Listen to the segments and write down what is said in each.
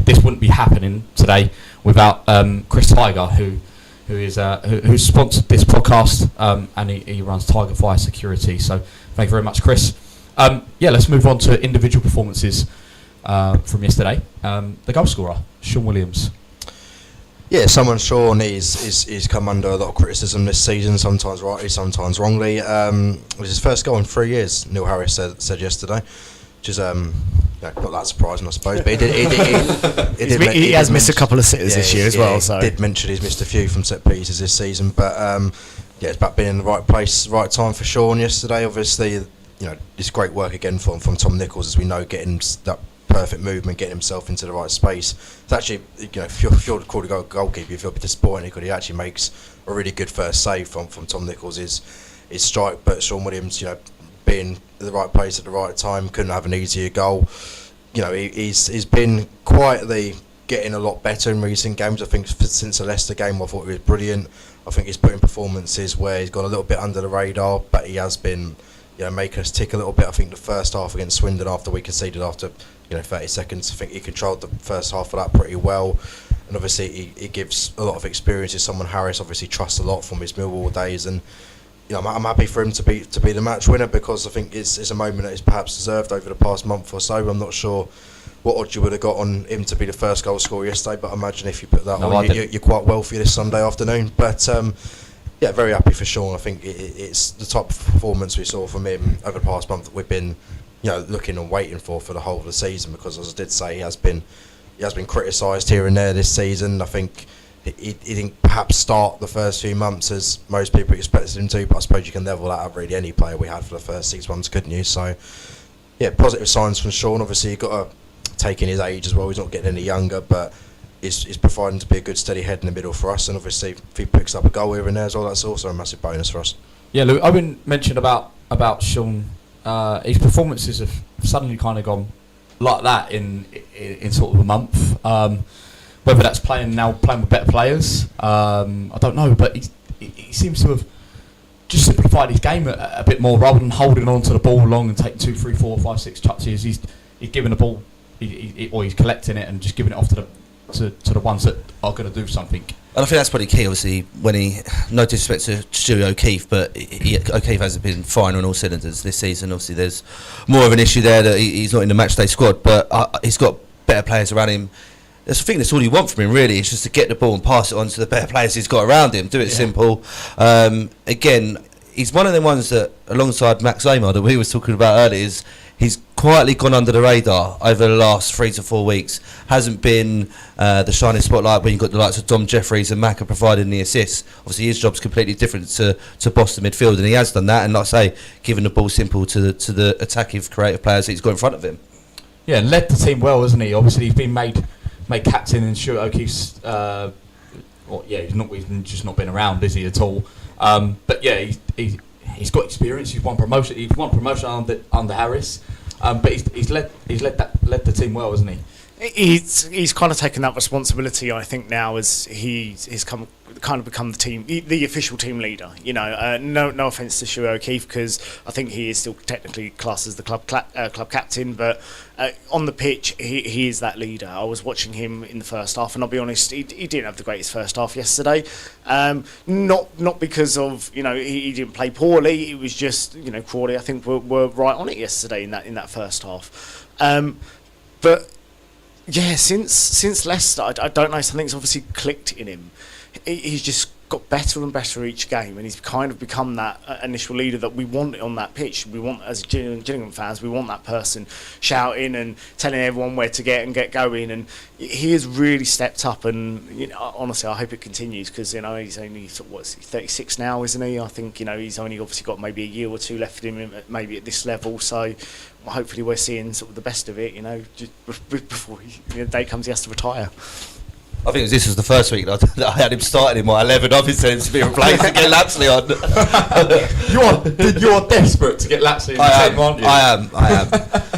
this wouldn't be happening today without Chris Tiger, who's sponsored this podcast, and he runs Tiger Fire Security. So thank you very much, Chris. Let's move on to individual performances from yesterday. The goal scorer, Sean Williams. Yeah, Sean, he's come under a lot of criticism this season, sometimes rightly, sometimes wrongly. It was his first goal in 3 years, Neil Harris said yesterday, which is not that surprising, I suppose. But he has missed a couple of sitters this year as well. So he did mention he's missed a few from set pieces this season. But it's about being in the right place, right time for Sean yesterday. Obviously, it's great work again from Tom Nichols, as we know, getting that perfect movement, getting himself into the right space. It's actually, if you're called a goalkeeper, you feel a bit disappointed because he actually makes a really good first save from Tom Nichols' his strike. But Sean Williams, being in the right place at the right time, couldn't have an easier goal. He's been quietly getting a lot better in recent games. I think since the Leicester game, I thought he was brilliant. I think he's put in performances where he's gone a little bit under the radar, but he has been making us tick a little bit. I think the first half against Swindon, after we conceded after 30 seconds, I think he controlled the first half of that pretty well. And obviously he gives a lot of experience. He's someone Harris obviously trusts a lot from his Millwall days, and I'm happy for him to be the match winner, because I think it's a moment that he's perhaps deserved over the past month or so. I'm not sure what odds you would have got on him to be the first goal scorer yesterday, but I imagine if you put that on, you're quite wealthy this Sunday afternoon. But very happy for Sean. I think it's the top performance we saw from him over the past month that we've been looking and waiting for the whole of the season, because, as I did say, he has been criticised here and there this season. I think he didn't perhaps start the first few months as most people expected him to, but I suppose you can level that up really any player we had for the first 6 months, couldn't you? So positive signs from Sean. Obviously you've got to take in his age as well. He's not getting any younger, but he's providing to be a good steady head in the middle for us, and obviously if he picks up a goal here and there as well, that's also a massive bonus for us. Yeah, Luke, Owen mentioned about Sean. His performances have suddenly kind of gone like that in sort of a month. Whether that's playing with better players, I don't know, but he seems to have just simplified his game a bit more, rather than holding on to the ball long and taking 2, 3, 4, 5, 6 touches. He's giving the ball, or he's collecting it and just giving it off to the ones that are going to do something. And I think that's pretty key, obviously, when no disrespect to Stewie O'Keefe, but O'Keefe hasn't been firing on all cylinders this season. Obviously, there's more of an issue there that he's not in the matchday squad, but he's got better players around him. I think that's all you want from him, really. It's just to get the ball and pass it on to the better players he's got around him. Do it simple. Again, he's one of them ones that, alongside Max Amar, that we were talking about earlier, he's quietly gone under the radar over the last 3 to 4 weeks. Hasn't been the shining spotlight when you've got the likes of Dom Jeffries and Macca providing the assists. Obviously, his job's completely different to Boston midfield, and he has done that. And like I say, giving the ball simple to the attacking, creative players that he's got in front of him. Yeah, and led the team well, hasn't he? Obviously, he's been made captain in Stuart O'Keefe's. He's just not been around, is he, at all? But yeah, he's got experience. He's won promotion. He's won promotion under Harris. But he's led the team well, hasn't he? He's kind of taken that responsibility, I think, now, as he's become the official team leader. No offence to Stuart O'Keefe, because I think he is still technically classed as the club captain, but on the pitch he is that leader. I was watching him in the first half, and I'll be honest, he didn't have the greatest first half yesterday. Not because of he didn't play poorly. It was just Crawley, I think, were right on it yesterday in that first half. But yeah, since Leicester, I don't know, something's obviously clicked in him. He's just got better and better each game, and he's kind of become that initial leader that we want on that pitch. We want, as Gillingham fans, we want that person shouting and telling everyone where to get going, and he has really stepped up. And honestly, I hope it continues, because he's only 36 now, isn't he? I think he's only obviously got maybe a year or two left in him, maybe at this level. So hopefully we're seeing sort of the best of it, just before the day comes he has to retire. I think this was the first week that I had him starting in my 11. Obviously, him to be replaced to get Lapsley on. You're desperate to get Lapsley in the team, aren't you? I am.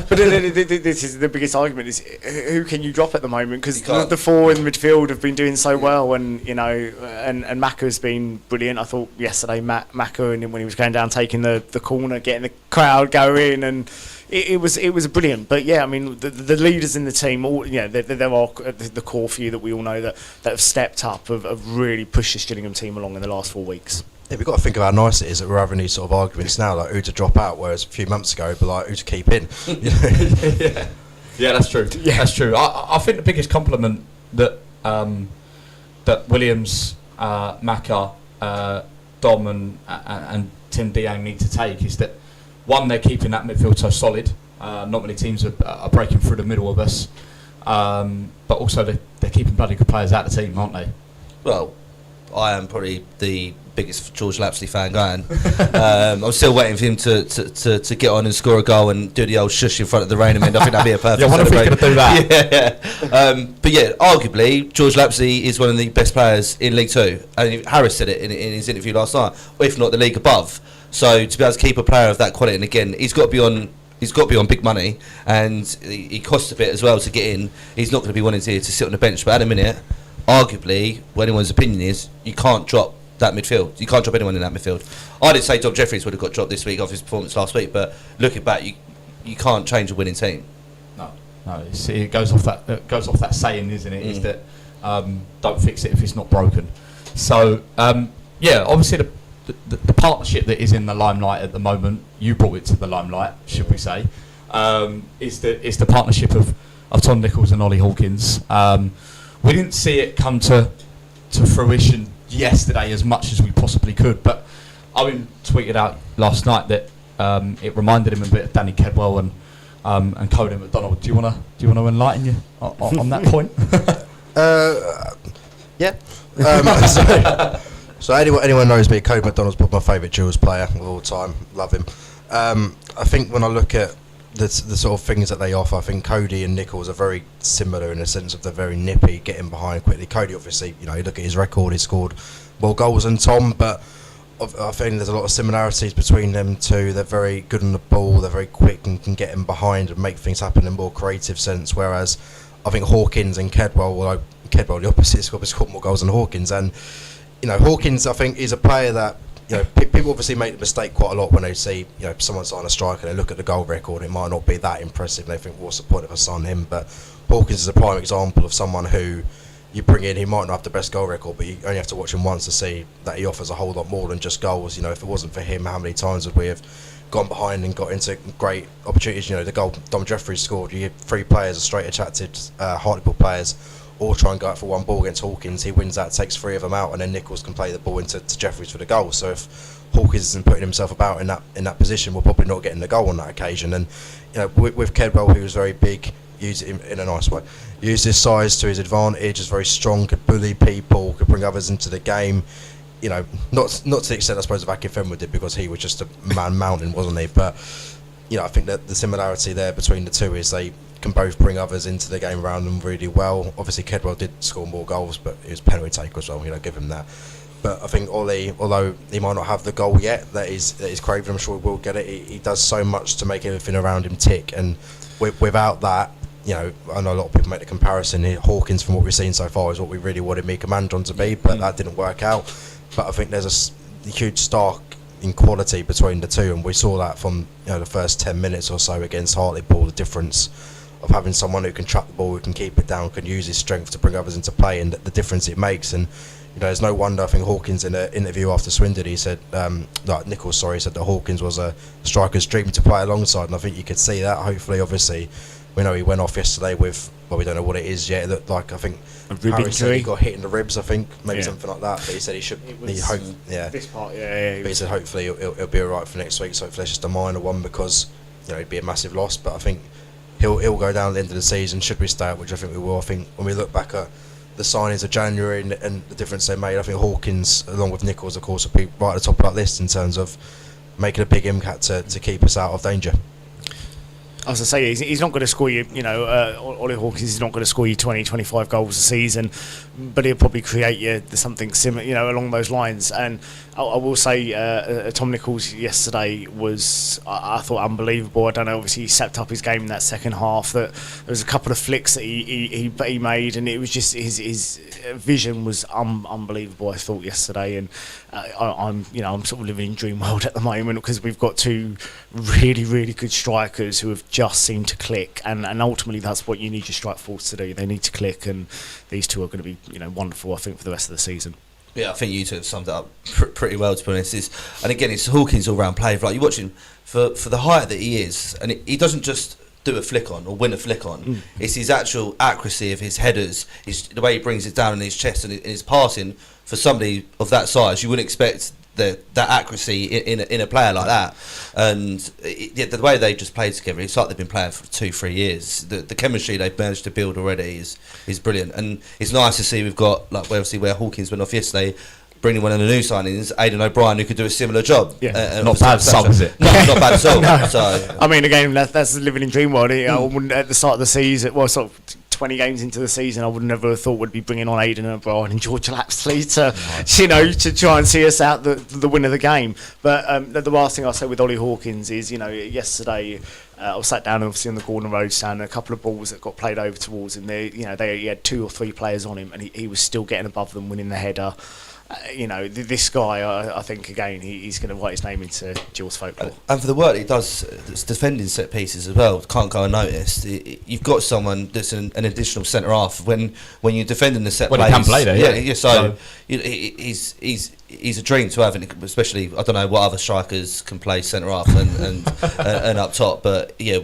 But this is the biggest argument: is who can you drop at the moment? Because the four in midfield have been doing so well, and and Macca's been brilliant. I thought yesterday, Macca, and when he was going down, taking the corner, getting the crowd going, and it was brilliant. But yeah, I mean, the leaders in the team, all there are the core few that we all know that have stepped up, have really pushed this Gillingham team along in the last 4 weeks. Yeah, we've got to think of how nice it is that we're having these sort of arguments now, like who to drop out, whereas a few months ago, it'd be like who to keep in. Yeah, that's true. Yeah. That's true. I think the biggest compliment that that Williams, Macca, Dom and Tim Diang need to take is that, one, they're keeping that midfield so solid. Not many teams are breaking through the middle of us, but also they're keeping bloody good players out of the team, aren't they? Well, I am probably the biggest George Lapsley fan going. I'm still waiting for him to get on and score a goal and do the old shush in front of the Rainham end. I think that'd be a perfect I wonder if we're going to do that. Yeah. But yeah, arguably, George Lapsley is one of the best players in League Two. And Harris said it in his interview last night, if not the league above. So to be able to keep a player of that quality, and again, he's got to be on big money, and he costs a bit as well to get in. He's not going to be wanting to sit on the bench. But at a minute, arguably, what anyone's opinion is, you can't drop that midfield. You can't drop anyone in that midfield. I did say Dom Jeffries would have got dropped this week off his performance last week, but looking back, you can't change a winning team. No, it goes off that saying, isn't it? Is that don't fix it if it's not broken. So obviously the partnership that is in the limelight at the moment, you brought it to the limelight, should we say, is the partnership of Tom Nichols and Ollie Hawkins. We didn't see it come to fruition yesterday as much as we possibly could, but Owen tweeted out last night that it reminded him a bit of Danny Kedwell and Cody McDonald. Do you want to enlighten you on that point? Yeah. So anyone knows me, Cody McDonald's probably my favourite Jules player of all time. Love him. I think when I look at the sort of things that they offer, I think Cody and Nichols are very similar in the sense of they're very nippy, getting behind quickly. Cody, obviously, you look at his record, he scored more goals than Tom, but I think there's a lot of similarities between them two. They're very good on the ball, they're very quick and can get in behind and make things happen in a more creative sense, whereas I think Hawkins and Kedwell, although Kedwell the opposite, scored more goals than Hawkins, and Hawkins, I think, is a player that people obviously make the mistake quite a lot when they see someone sign a striker. They look at the goal record; it might not be that impressive. They think, "What's the point if I sign him?" But Hawkins is a prime example of someone who you bring in. He might not have the best goal record, but you only have to watch him once to see that he offers a whole lot more than just goals. If it wasn't for him, how many times would we have gone behind and got into great opportunities? The goal Dom Jeffries scored. You had 3 players, straight attracted Hartlepool players, all try and go out for one ball against Hawkins. He wins that, takes 3 of them out, and then Nichols can play the ball into Jeffries for the goal. So if Hawkins isn't putting himself about in that position, we're probably not getting the goal on that occasion. And with Kedwell, who was very big, used it in a nice way, used his size to his advantage, is very strong, could bully people, could bring others into the game. Not to the extent I suppose of Akinfenwa did, because he was just a man mountain, wasn't he? But I think that the similarity there between the two is they can both bring others into the game around them really well. Obviously Kedwell did score more goals, but it was penalty take as well, give him that. But I think Ollie, although he might not have the goal yet that is craving, I'm sure he will get it. He does so much to make everything around him tick, and without that, I know a lot of people make the comparison here. Hawkins, from what we've seen so far, is what we really wanted Mika Mandron to be, but that didn't work out. But I think there's a huge stark in quality between the two, and we saw that from the first 10 minutes or so against Hartlepool, the difference of having someone who can trap the ball, who can keep it down, can use his strength to bring others into play, and the difference it makes. And there's no wonder. I think Hawkins, in an interview after Swindon, he said, Nichols, said that Hawkins was a striker's dream to play alongside, and I think you could see that. Hopefully, obviously, we know he went off yesterday with, we don't know what it is yet. It looked like, I think, Harry said he got hit in the ribs, I think, maybe something like that. But he said he should. This part, But he said hopefully it'll be alright for next week. So hopefully it's just a minor one, because it'd be a massive loss. But I think he'll go down at the end of the season, should we stay up, which I think we will. I think when we look back at the signings of January and the difference they made, I think Hawkins, along with Nichols, of course, will be right at the top of that list in terms of making a big impact to keep us out of danger. I was going to say, he's not going to score you, Ollie Hawkins is not going to score you 20, 25 goals a season, but he'll probably create you something similar, along those lines. And I will say, Tom Nichols yesterday was, I thought, unbelievable. I don't know, obviously he stepped up his game in that second half. That there was a couple of flicks that he made, and it was just his vision was unbelievable, I thought, yesterday. And I'm sort of living in dream world at the moment, because we've got two really, really good strikers who have just seemed to click, and ultimately that's what you need your strike force to do. They need to click, and these two are going to be wonderful, I think, for the rest of the season. Yeah, I think you two have summed it up pretty well, to be honest. And again, it's Hawkins all-round play. Like, you watch him for the height that he is, and he doesn't just do a flick on or win a flick on. It's his actual accuracy of his headers, the way he brings it down in his chest, and his passing. For somebody of that size, you wouldn't expect that accuracy in a player like that. And the way they just played together, it's like they've been playing for 2-3 years. The chemistry they've managed to build already is brilliant, and it's nice to see we've got, like, obviously where Hawkins went off yesterday, bringing one of the new signings, Aidan O'Brien, who could do a similar job. Yeah, not bad sub, is it? No, not bad at all. No. So, I mean, again, that's living in dream world. I wouldn't, at the start of the season, sort of 20 games into the season, I would never have thought we'd be bringing on Aidan O'Brien and George Lapsley to try and see us out the win of the game. But the last thing I'll say with Ollie Hawkins is, yesterday I was sat down obviously on the Gordon Road stand, and a couple of balls that got played over towards him. He had 2 or 3 players on him, and he was still getting above them, winning the header. This guy, I think, again, he's going to write his name into Gills folklore. and for the work he does, that's defending set pieces as well, can't go unnoticed. You've got someone that's an additional centre half when you're defending the set plays. He can play there, yeah. So he's a dream to have, especially, I don't know what other strikers can play centre half and up top, but yeah,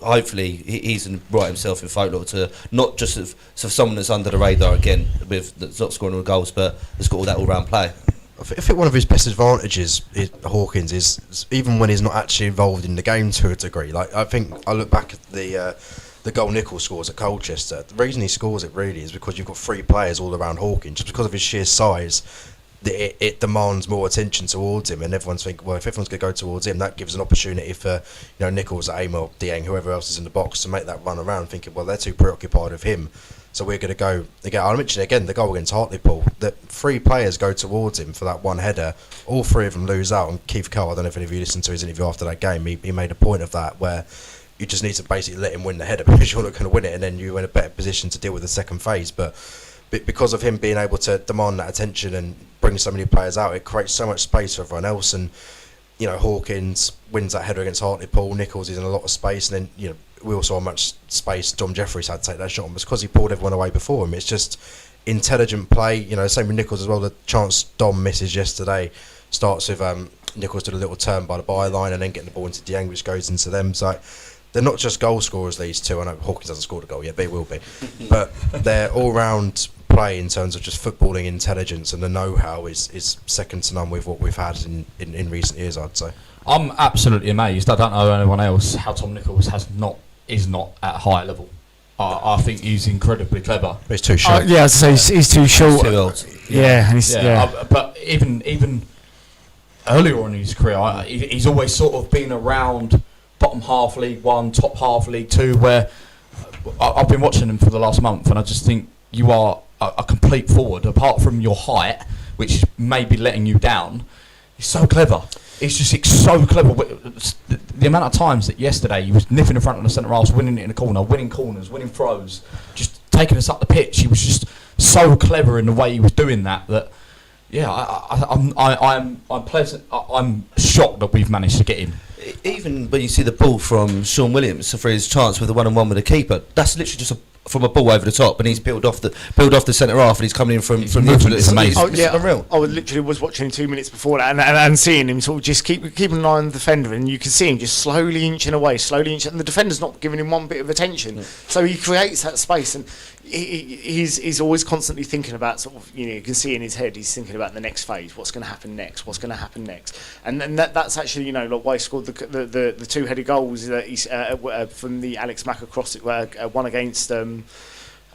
hopefully he's right himself in folklore to not just for someone that's under the radar again, that's not scoring all the goals, but has got all that all-round play. I think one of his best advantages, Hawkins, is even when he's not actually involved in the game to a degree. Like, I think I look back at the goal Nichols scores at Colchester. The reason he scores it really is because you've got 3 players all around Hawkins, just because of his sheer size. It demands more attention towards him, and everyone's thinking, well, if everyone's going to go towards him, that gives an opportunity for Nichols, Amel, Dieng, whoever else is in the box, to make that run around, thinking, well, they're too preoccupied with him, so we're going to go again. I'll mention again the goal against Hartlepool, that 3 players go towards him for that one header, all 3 of them lose out. And Keith Cole, I don't know if any of you listened to his interview after that game, he made a point of that, where you just need to basically let him win the header because you're not going to win it, and then you're in a better position to deal with the second phase. But because of him being able to demand that attention and bring so many players out, it creates so much space for everyone else. And Hawkins wins that header against Hartlepool, Nichols is in a lot of space, and then we all saw how much space Dom Jeffries had to take that shot on, because he pulled everyone away before him. It's just intelligent play. Same with Nichols as well. The chance Dom misses yesterday starts with Nichols did a little turn by the byline and then getting the ball into Dieng, which goes into them. So they're not just goal scorers, these two. I know Hawkins hasn't scored a goal yet, but he will be. But they're all-round play in terms of just footballing intelligence, and the know-how is second to none with what we've had in recent years, I'd say. I'm absolutely amazed. I don't know anyone else how Tom Nichols is not at a high level. I think he's incredibly clever. But he's too short. I was say he's too short. Too old. Yeah, and but even earlier on in his career, he's always sort of been around bottom half League 1, top half League 2, where I've been watching him for the last month, and I just think you are a complete forward. Apart from your height, which may be letting you down, he's so clever. He's so clever. The amount of times that yesterday he was nipping in front of the centre half, winning it in the corner, winning corners, winning throws, just taking us up the pitch. He was just so clever in the way he was doing that. Yeah, I'm shocked that we've managed to get him. Even when you see the ball from Sean Williams for his chance with the 1-on-1 with the keeper, that's literally just from a ball over the top, and he's peeled off the centre half, and he's coming in from neutral. It's amazing. It's unreal. I literally was watching him 2 minutes before that, and seeing him sort of just keeping an eye on the defender, and you can see him just slowly inching away, and the defender's not giving him one bit of attention. So he creates that space, and he's always constantly thinking about sort of, you can see in his head he's thinking about the next phase, what's going to happen next, and then that's actually like why he scored the 2 headed goals that he's from the Alex Mack across it, one against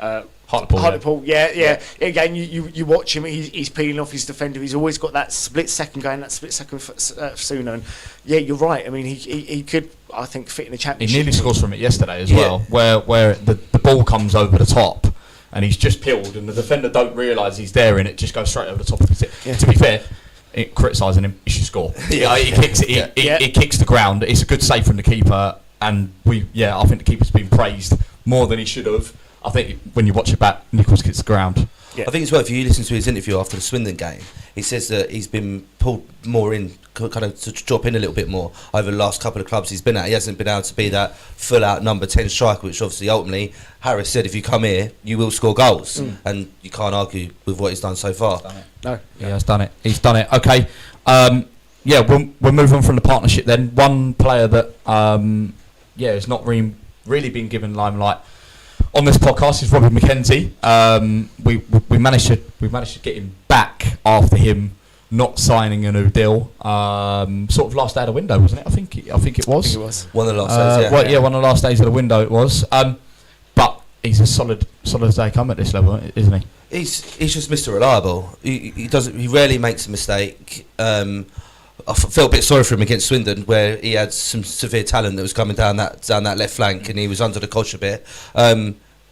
Hartlepool, yeah. Again, you watch him. He's peeling off his defender. He's always got that split second going, that split second sooner. And yeah, you're right. I mean, he could, I think, fit in the He championship. nearly scores from it yesterday as well, where the ball comes over the top and he's just peeled and the defender don't realise he's there and it just goes straight over the top of it. Yeah. To be fair, criticising him, he should score. He kicks it. He kicks the ground. It's a good save from the keeper, and I think the keeper's been praised more than he should have. I think when you watch it back, Nichols kicks the ground. Yeah. I think it's worth, if you listen to his interview after the Swindon game, he says that he's been pulled more in, kind of to drop in a little bit more over the last couple of clubs he's been at. He hasn't been able to be that full-out number 10 striker, which obviously ultimately Harris said, if you come here, you will score goals, and you can't argue with what he's done so far. No, He has done it. He's done it. Okay. We'll move on from the partnership then. One player that has not really been given limelight on this podcast is Robbie McKenzie. We managed to get him back after him not signing a new deal. Sort of last day of the window, wasn't it? I think it was. One of the last days. One of the last days of the window it was. But he's as solid as they come at this level, isn't he? He's just Mr. Reliable. He rarely makes a mistake. I felt a bit sorry for him against Swindon, where he had some severe talent that was coming down that left flank, and he was under the cosh a bit.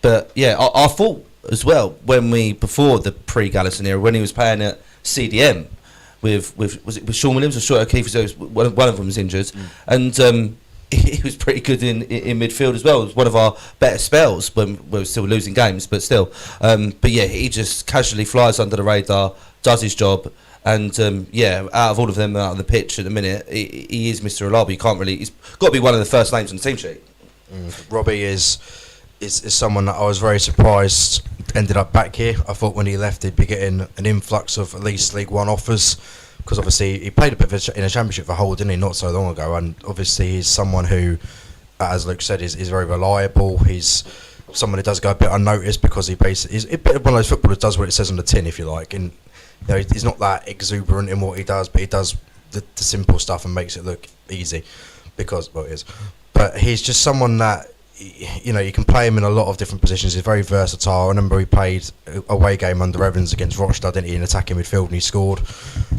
But yeah, I thought as well before the pre-Gallison era, when he was playing at CDM with Sean Williams or Stuart O'Keefe, one of them was injured, and he was pretty good in midfield as well. It was one of our better spells when we were still losing games, but still. But yeah, he just casually flies under the radar, does his job. And out of all of them out on the pitch at the minute, he is Mr. Reliable. He's got to be one of the first names on the team sheet. Robbie is someone that I was very surprised ended up back here. I thought when he left he'd be getting an influx of at least League One offers, because obviously he played a bit in a championship for Hull, didn't he, not so long ago, and obviously he's someone who, as Luke said, is very reliable. He's someone who does go a bit unnoticed because he's a bit of one of those footballers that does what it says on the tin, if you like, and he's not that exuberant in what he does, but he does the simple stuff and makes it look easy, because it is. But he's just someone that, you can play him in a lot of different positions. He's very versatile. I remember he played a away game under Evans against Rochdale, didn't he, in attacking midfield, and he scored.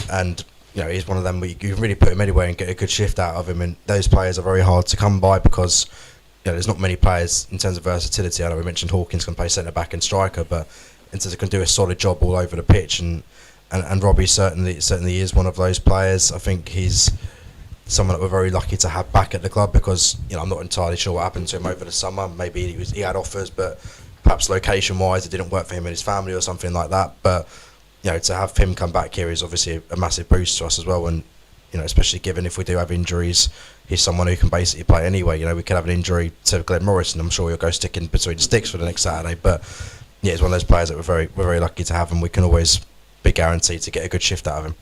And he's one of them where you can really put him anywhere and get a good shift out of him. And those players are very hard to come by because there's not many players in terms of versatility. I know we mentioned Hawkins can play centre back and striker, but in terms of can do a solid job all over the pitch. And Robbie certainly is one of those players. I think he's someone that we're very lucky to have back at the club, because I'm not entirely sure what happened to him over the summer. Maybe he had offers, but perhaps location wise it didn't work for him and his family or something like that. But to have him come back here is obviously a massive boost to us as well. And especially given if we do have injuries, he's someone who can basically play anyway. We could have an injury to Glenn Morris and I'm sure he'll go sticking between the sticks for the next Saturday. But he's one of those players that we're very lucky to have, and we can always be guaranteed to get a good shift out of him.